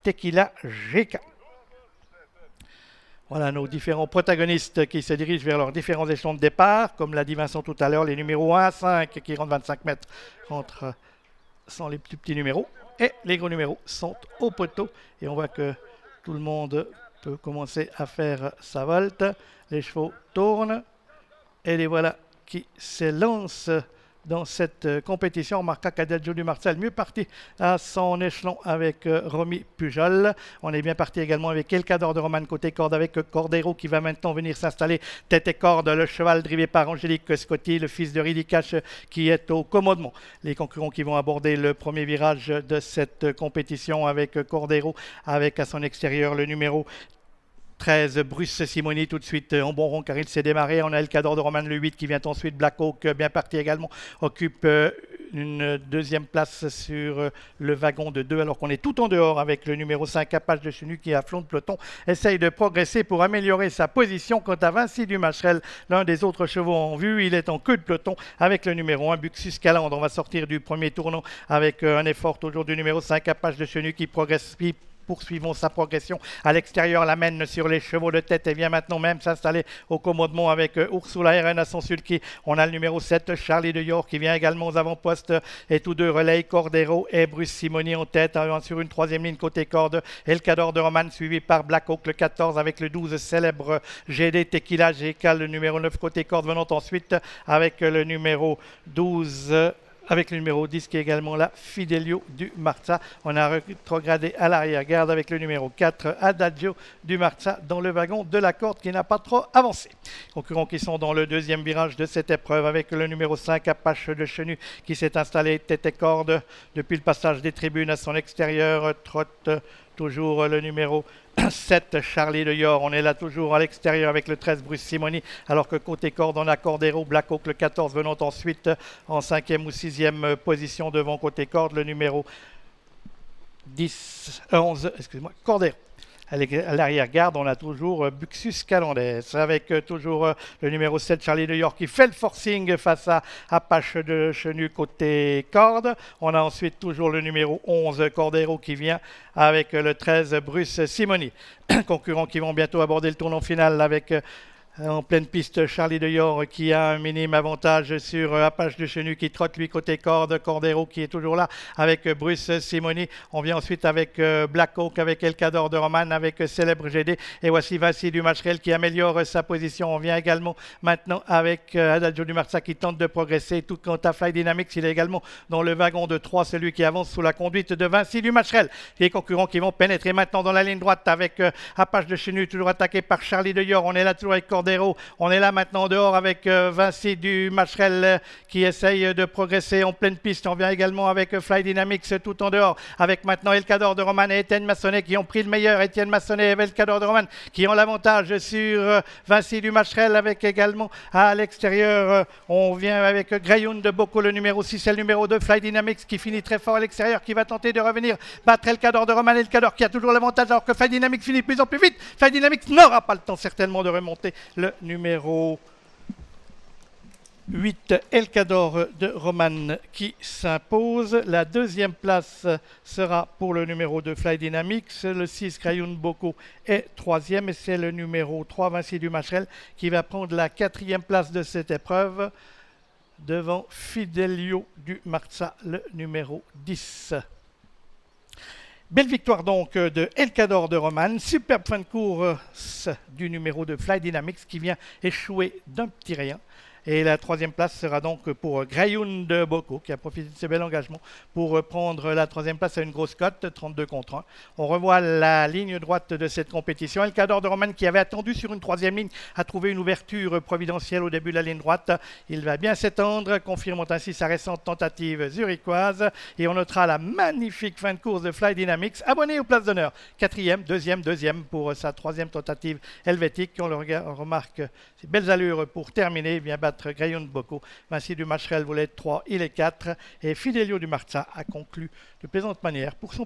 Tequila GK. Voilà nos différents protagonistes qui se dirigent vers leurs différents échelons de départ. Comme l'a dit Vincent tout à l'heure, les numéros 1 à 5 qui rentrent 25 mètres sont les plus petits numéros. Et les gros numéros sont au poteau. Et on voit que tout le monde peut commencer à faire sa volte. Les chevaux tournent. Et les voilà qui s'élancent dans cette compétition. On remarquera qu'Adagio du Martial mieux parti à son échelon avec Romy Pujol. On est bien parti également avec Elcador de Romane côté corde avec Cordero qui va maintenant venir s'installer tête et corde. Le cheval drivé par Angélique Scotti, le fils de Ridicache qui est au commandement. Les concurrents qui vont aborder le premier virage de cette compétition avec Cordero, avec à son extérieur le numéro 13, Bruce Simoni tout de suite en bon rond car il s'est démarré. On a Elcador de Romane le 8 qui vient ensuite. Black Hawk bien parti également occupe une deuxième place sur le wagon de 2 alors qu'on est tout en dehors avec le numéro 5 Apache de Chenu qui à flanc de peloton essaye de progresser pour améliorer sa position. Quant à Vinci du Macherel, l'un des autres chevaux en vue, il est en queue de peloton avec le numéro 1 Buxus Calandre. On va sortir du premier tournant avec un effort toujours du numéro 5 Apache de Chenu qui progresse. Poursuivons sa progression à l'extérieur, l'amène sur les chevaux de tête et vient maintenant même s'installer au commandement avec Ursula RN à son sulky. On a le numéro 7, Charlie de York qui vient également aux avant-postes et tous deux relayent Cordero et Bruce Simoni en tête sur une troisième ligne côté corde. Elcador de Romane suivi par Black Hawk le 14 avec le 12 célèbre GD Tequila GK, le numéro 9 côté corde venant ensuite avec le numéro 12 avec le numéro 10 qui est également là, Fidelio du Marza. On a rétrogradé à l'arrière-garde avec le numéro 4, Adagio du Marza, dans le wagon de la corde qui n'a pas trop avancé. Concurrents qui sont dans le deuxième virage de cette épreuve avec le numéro 5, Apache de Chenu, qui s'est installé tête et corde depuis le passage des tribunes à son extérieur. Trotte toujours le numéro 7, Charlie de York. On est là toujours à l'extérieur avec le 13, Bruce Simoni, alors que côté corde, on a Cordero, Black Hawk le 14 venant ensuite en 5e ou 6e position devant côté corde, le numéro 11, Cordero. À l'arrière-garde, on a toujours Buxus Calandès avec toujours le numéro 7, Charlie de York, qui fait le forcing face à Apache de Chenu côté corde. On a ensuite toujours le numéro 11, Cordero, qui vient avec le 13, Bruce Simoni. Concurrents qui vont bientôt aborder le tournant final avec en pleine piste, Charlie de York qui a un minime avantage sur Apache de Chenu qui trotte lui côté corde. Cordero qui est toujours là avec Bruce Simoni. On vient ensuite avec Black Hawk, avec Elcador de Romane, avec Célèbre GD. Et voici Vinci du Macherel qui améliore sa position. On vient également maintenant avec Adagio du Marza qui tente de progresser. Tout quant à Fly Dynamics, il est également dans le wagon de 3, celui qui avance sous la conduite de Vinci du Macherel. Les concurrents qui vont pénétrer maintenant dans la ligne droite avec Apache de Chenu toujours attaqué par Charlie de York. On est là toujours avec Cordero. On est là maintenant dehors avec Vinci du Macherel qui essaye de progresser en pleine piste. On vient également avec Fly Dynamics tout en dehors avec maintenant Elcador de Romane et Étienne Massonnet qui ont pris le meilleur. Étienne Massonnet et Elcador de Romane qui ont l'avantage sur Vinci du Macherel avec également à l'extérieur. On vient avec Grayoun de Bocco, le numéro 6 et le numéro 2, Fly Dynamics qui finit très fort à l'extérieur, qui va tenter de revenir battre Elcador de Romane. Elcador qui a toujours l'avantage alors que Fly Dynamics finit de plus en plus vite. Fly Dynamics n'aura pas le temps certainement de remonter. Le numéro 8, Elcador de Romane qui s'impose. La deuxième place sera pour le numéro 2, Fly Dynamics. Le 6, Grayoun Bocco est troisième et c'est le numéro 3, Vinci du Macherel, qui va prendre la quatrième place de cette épreuve devant Fidelio du Marza, le numéro 10. Belle victoire donc de Elcador de Romane. Superbe fin de course du numéro de Fly Dynamics qui vient échouer d'un petit rien. Et la troisième place sera donc pour Grayoun de Bocco qui a profité de ce bel engagement pour prendre la troisième place à une grosse cote, 32 contre 1. On revoit la ligne droite de cette compétition. Elcador de Romane qui avait attendu sur une troisième ligne a trouvé une ouverture providentielle au début de la ligne droite. Il va bien s'étendre, confirmant ainsi sa récente tentative zurichoise. Et on notera la magnifique fin de course de Fly Dynamics, abonné aux places d'honneur. Quatrième, deuxième pour sa troisième tentative helvétique. On le remarque, ses belles allures pour terminer, bien battre Grayoun de Bocco. Vinci du Macherel voulait être 3, il est 4 et Fidelio du Marza a conclu de plaisante manière pour son